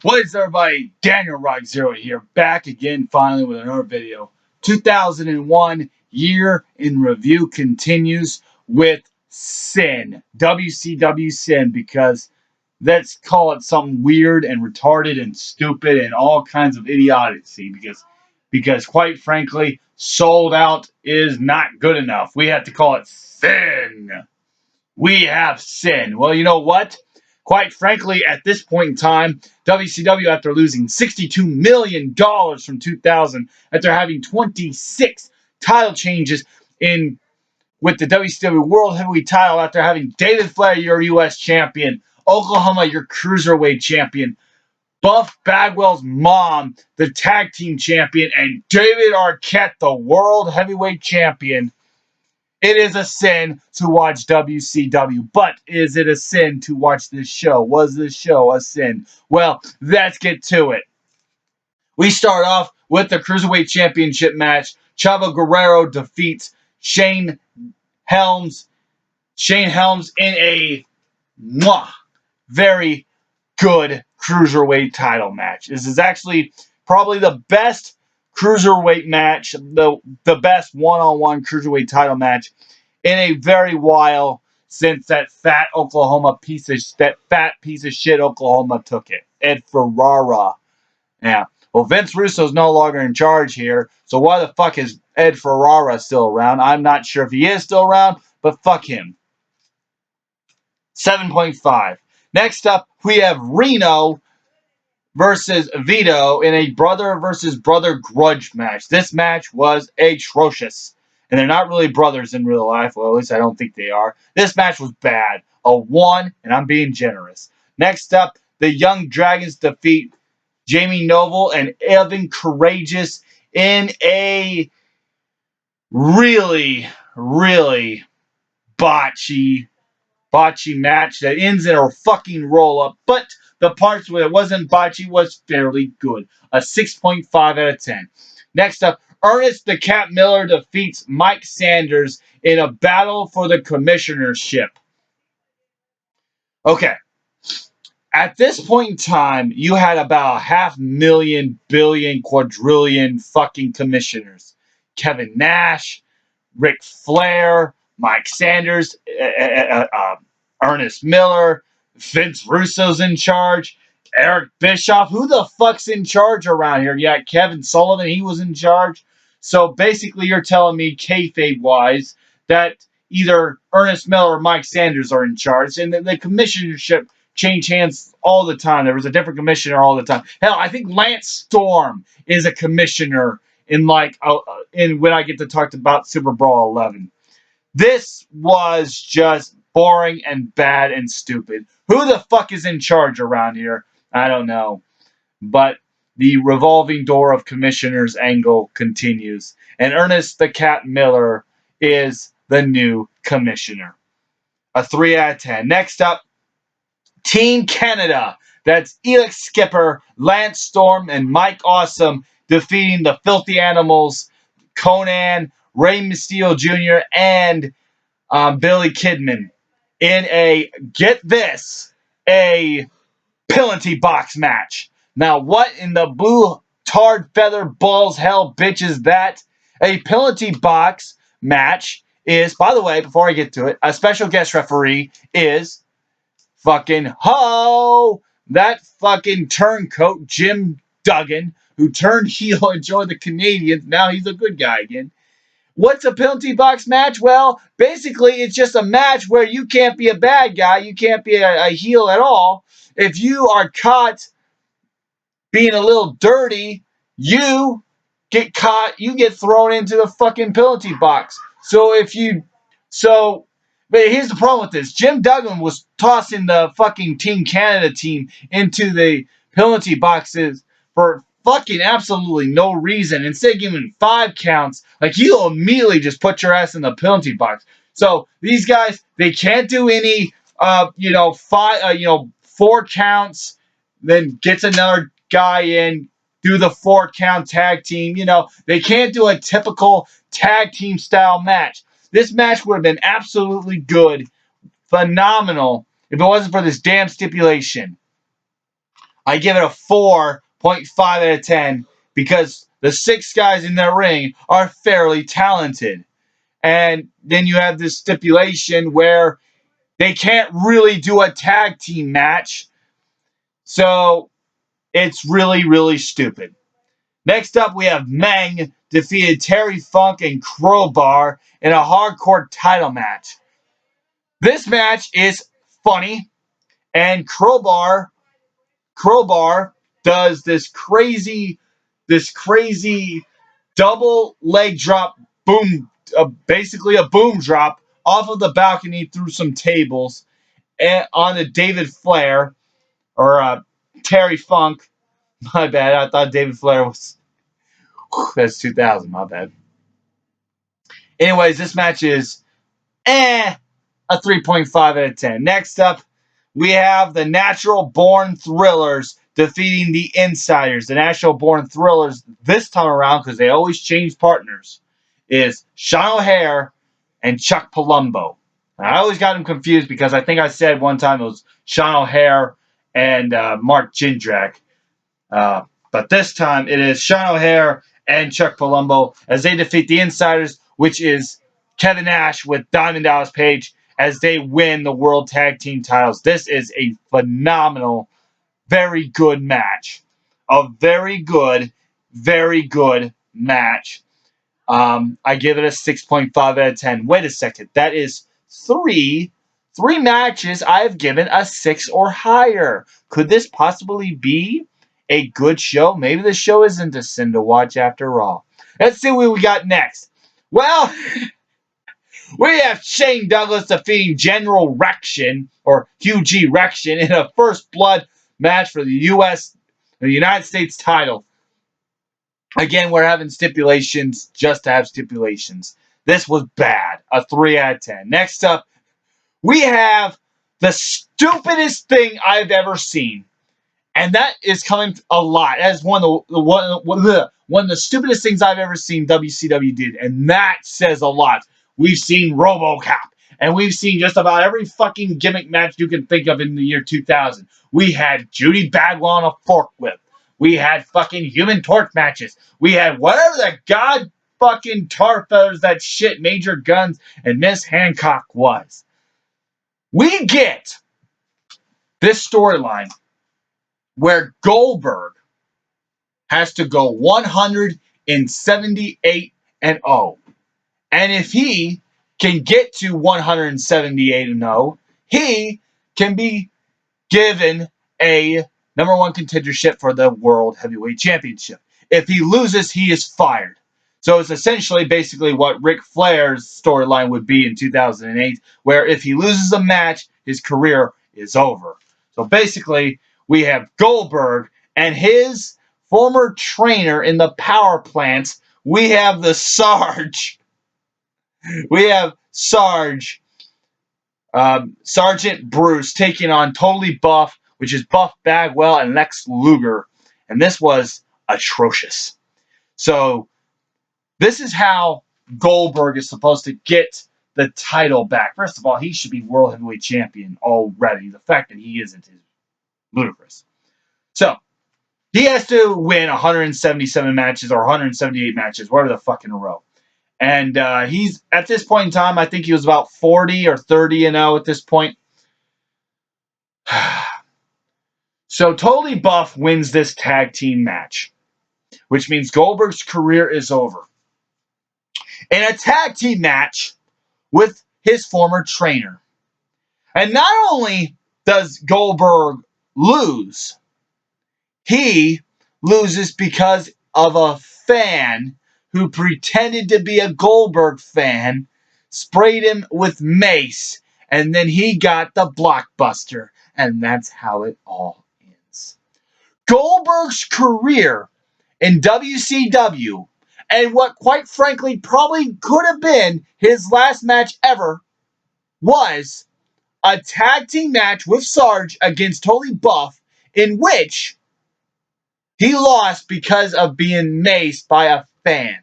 What is everybody? Daniel Rock Zero here, back again finally with another video. 2001 year in review continues with Sin. WCW Sin, because let's call it something weird and retarded and stupid and all kinds of idiocy, because quite frankly, sold out is not good enough. We have to call it Sin. We have Sin. Well, you know what? Quite frankly, at this point in time, WCW, after losing $62 million from 2000, after having 26 title changes in with the WCW World Heavyweight title, after having David Flair, your U.S. champion, Oklahoma, your Cruiserweight champion, Buff Bagwell's mom, the tag team champion, and David Arquette, the World Heavyweight champion, it is a sin to watch WCW, but is it a sin to watch this show? Was this show a sin? Well, let's get to it. We start off with the Cruiserweight Championship match. Chavo Guerrero defeats Shane Helms. Shane Helms in a very good Cruiserweight title match. This is actually probably the best Cruiserweight match, the best one-on-one Cruiserweight title match in a very while since that fat piece of shit Oklahoma took it. Ed Ferrara. Yeah. Well, Vince Russo's no longer in charge here, so why the fuck is Ed Ferrara still around? I'm not sure if he is still around, but fuck him. 7.5. Next up, we have Reno versus Vito in a brother versus brother grudge match. This match was atrocious. And they're not really brothers in real life. Well, at least I don't think they are. This match was bad. A 1, and I'm being generous. Next up, the Young Dragons defeat Jamie Noble and Evan Courageous in a really botchy match that ends in a fucking roll-up. But the parts where it wasn't botchy was fairly good. A 6.5 out of 10. Next up, Ernest the Cat Miller defeats Mike Sanders in a battle for the commissionership. Okay. At this point in time, you had about 500,000 billion quadrillion fucking commissioners. Kevin Nash, Ric Flair, Mike Sanders, Ernest Miller, Vince Russo's in charge, Eric Bischoff. Who the fuck's in charge around here? Yeah, Kevin Sullivan, he was in charge. So basically, you're telling me, kayfabe-wise, that either Ernest Miller or Mike Sanders are in charge, and the commissionership change hands all the time. There was a different commissioner all the time. Hell, I think Lance Storm is a commissioner in when I get to talk about Super Brawl 11. This was just boring and bad and stupid. Who the fuck is in charge around here? I don't know. But the revolving door of commissioners angle continues. And Ernest the Cat Miller is the new commissioner. A 3 out of 10. Next up, Team Canada. That's Elix Skipper, Lance Storm, and Mike Awesome defeating the Filthy Animals, Conan, Rey Mysterio Jr., and Billy Kidman in a, get this, a penalty box match. Now, what in the blue tarred feather balls hell bitch is that? A penalty box match is, by the way, before I get to it, a special guest referee is fucking that fucking turncoat Jim Duggan, who turned heel and joined the Canadians. Now he's a good guy again. What's a penalty box match? Well, basically, it's just a match where you can't be a bad guy. You can't be a heel at all. If you are caught being a little dirty, you get caught, you get thrown into the fucking penalty box. But here's the problem with this. Jim Duggan was tossing the fucking Team Canada team into the penalty boxes for fucking absolutely no reason. Instead of giving 5 counts, like, you'll immediately just put your ass in the penalty box. So these guys, they can't do any 4 counts, then gets another guy in, do the 4 count tag team. They can't do a typical tag team style match. This match would have been absolutely good, phenomenal, if it wasn't for this damn stipulation. I give it a 4.5 out of 10 because the 6 guys in the ring are fairly talented. And then you have this stipulation where they can't really do a tag team match. So it's really, really stupid. Next up, we have Meng defeated Terry Funk and Crowbar in a hardcore title match. This match is funny, and Crowbar does this crazy double leg drop boom, basically a boom drop off of the balcony through some tables and onto David Flair or Terry Funk. My bad. I thought David Flair was. That's 2000. My bad. Anyways, this match is a 3.5 out of 10. Next up, we have the Natural Born Thrillers defeating the Insiders. The Natural Born Thrillers this time around, because they always change partners, is Sean O'Haire and Chuck Palumbo. And I always got them confused because I think I said one time it was Sean O'Haire and Mark Jindrak. But this time it is Sean O'Haire and Chuck Palumbo as they defeat the Insiders, which is Kevin Nash with Diamond Dallas Page as they win the World Tag Team titles. This is a phenomenal, very good match. A very good match. I give it a 6.5 out of 10. Wait a second. That is three matches I've given a 6 or higher. Could this possibly be a good show? Maybe the show isn't a sin to watch after all. Let's see what we got next. Well, we have Shane Douglas defeating General Rection, or Hugh G. Rection, in a first blood match for the United States title. Again, we're having stipulations just to have stipulations. This was bad. A 3 out of 10. Next up, we have the stupidest thing I've ever seen. And that is coming a lot. That is one of the stupidest things I've ever seen WCW did. And that says a lot. We've seen RoboCop. And we've seen just about every fucking gimmick match you can think of in the year 2000. We had Judy Bagwell on a forklift. We had fucking Human Torch matches. We had whatever the god fucking tar feathers that shit Major Guns and Miss Hancock was. We get this storyline where Goldberg has to go 178 and 0. And if he can get to 178 and 0, he can be given a number one contendership for the World Heavyweight Championship. If he loses, he is fired. So it's essentially basically what Ric Flair's storyline would be in 2008, where if he loses a match, his career is over. So basically, we have Goldberg and his former trainer in the power plants. We have the Sarge. We have Sergeant Bruce taking on Totally Buff, which is Buff Bagwell and Lex Luger. And this was atrocious. So this is how Goldberg is supposed to get the title back. First of all, he should be World Heavyweight Champion already. The fact that he isn't is ludicrous. So he has to win 177 matches or 178 matches, whatever the fuck in a row. And he's, at this point in time, I think he was about 40 or 30 and 0 at this point. So Totally Buff wins this tag team match, which means Goldberg's career is over. In a tag team match with his former trainer. And not only does Goldberg lose, he loses because of a fan who pretended to be a Goldberg fan, sprayed him with mace, and then he got the blockbuster. And that's how it all ends. Goldberg's career in WCW, and what quite frankly probably could have been his last match ever, was a tag team match with Sarge against Totally Buff, in which he lost because of being maced by a fan.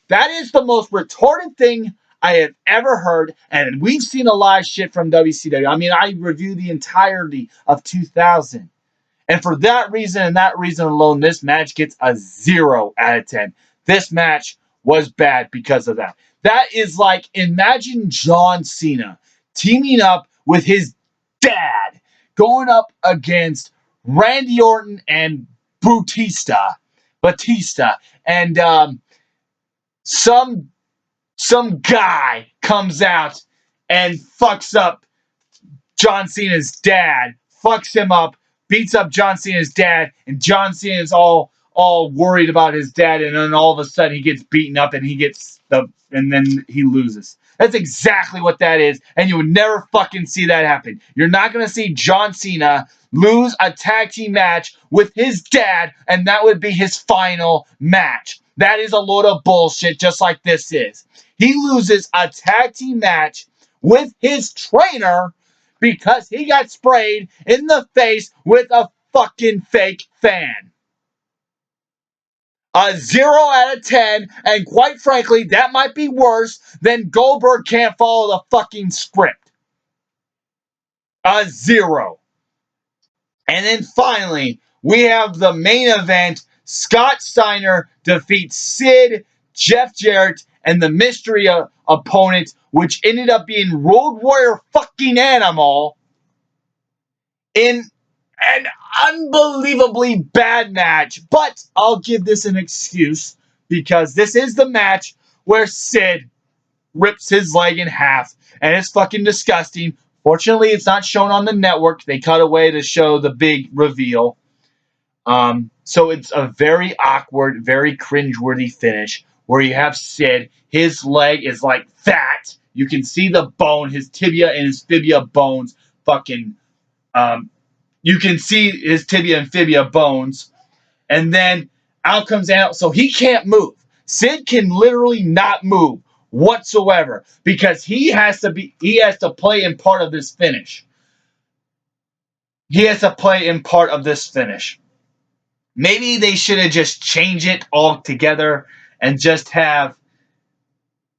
That is the most retarded thing I have ever heard. And we've seen a lot of shit from WCW. I mean, I reviewed the entirety of 2000. And for that reason and that reason alone, this match gets a 0 out of 10. This match was bad because of that. That is like, imagine John Cena teaming up with his dad, going up against Randy Orton and Batista, and some guy comes out and fucks up John Cena's dad, fucks him up, beats up John Cena's dad, and John Cena's all worried about his dad, and then all of a sudden he gets beaten up and and then he loses. That's exactly what that is, and you would never fucking see that happen. You're not gonna see John Cena lose a tag team match with his dad, and that would be his final match. That is a load of bullshit, just like this is. He loses a tag team match with his trainer because he got sprayed in the face with a fucking fake fan. A 0 out of 10, and quite frankly, that might be worse than Goldberg can't follow the fucking script. A 0. And then finally, we have the main event. Scott Steiner defeats Sid, Jeff Jarrett, and the mystery opponent, which ended up being Road Warrior fucking Animal, in an unbelievably bad match. But I'll give this an excuse, because this is the match where Sid rips his leg in half, and it's fucking disgusting. Fortunately, it's not shown on the network. They cut away to show the big reveal. So it's a very awkward, very cringeworthy finish where you have Sid. His leg is like that. You can see the bone, his tibia and his fibia bones fucking... you can see his tibia and fibia bones. And then out comes out. So he can't move. Sid can literally not move whatsoever because he has to play in part of this finish. He has to play in part of this finish. Maybe they should have just changed it all together and just have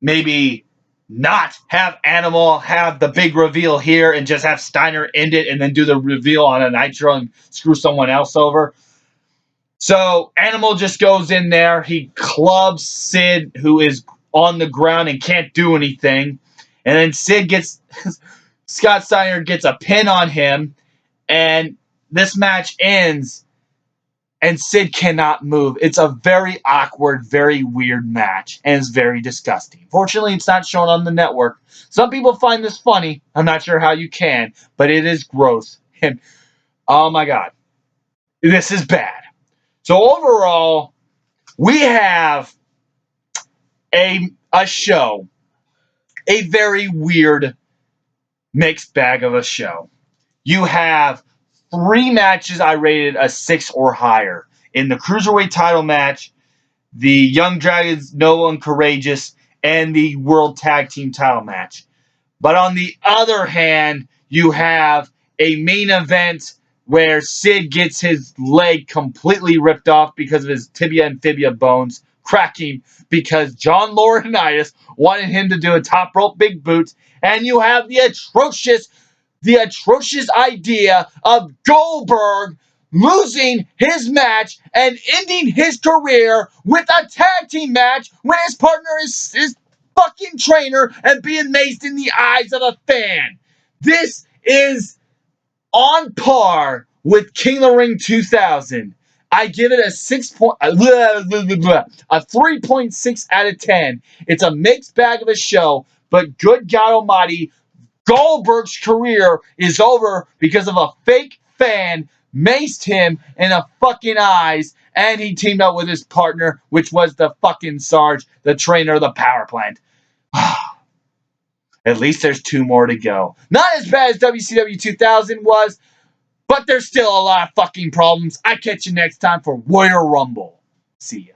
maybe not have Animal have the big reveal here and just have Steiner end it and then do the reveal on a Nitro and screw someone else over. So Animal just goes in there. He clubs Sid, who is on the ground and can't do anything. And then Scott Steiner gets a pin on him. And this match ends. And Sid cannot move. It's a very awkward, very weird match. And it's very disgusting. Fortunately, it's not shown on the network. Some people find this funny. I'm not sure how you can. But it is gross. And oh my God. This is bad. So overall, we have a show. A very weird mixed bag of a show. You have 3 matches I rated a 6 or higher. In the Cruiserweight title match, the Young Dragons, Noah and Courageous, and the World Tag Team title match. But on the other hand, you have a main event where Sid gets his leg completely ripped off because of his tibia and fibia bones cracking because John Laurinaitis wanted him to do a top rope big boot. And you have the atrocious idea of Goldberg losing his match and ending his career with a tag team match when his partner is his fucking trainer and being maced in the eyes of a fan. This is on par with King of the Ring 2000. I give it a 3.6 out of 10. It's a mixed bag of a show, but good God Almighty, Goldberg's career is over because of a fake fan maced him in the fucking eyes, and he teamed up with his partner, which was the fucking Sarge, the trainer of the power plant. At least there's 2 more to go. Not as bad as WCW 2000 was, but there's still a lot of fucking problems. I catch you next time for Royal Rumble. See ya.